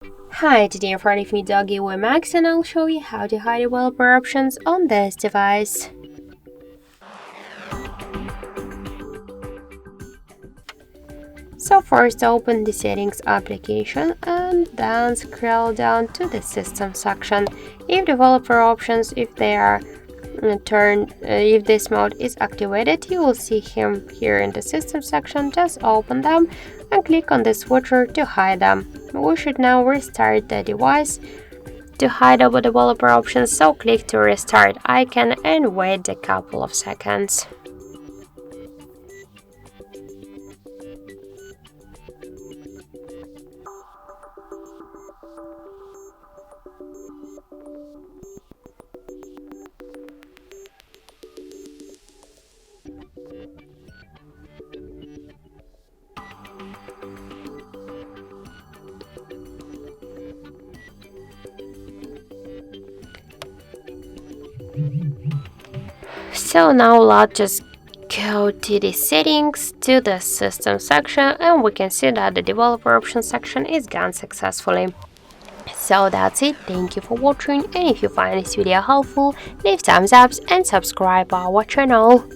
Hi, today I'm with me DOOGEE V Max and I'll show you how to hide developer options on this device. So first open the settings application and then scroll down to the system section. If developer options, if they are if this mode is activated, you will see him here in the system section. Just open them and click on the switcher to hide them. We should now restart the device to hide our developer options, so click to restart icon and wait a couple of seconds. So now let's just go to the settings to the system section and we can see that the developer options section is gone successfully. So that's it, thank you for watching, and if you find this video helpful, leave thumbs up and subscribe our channel.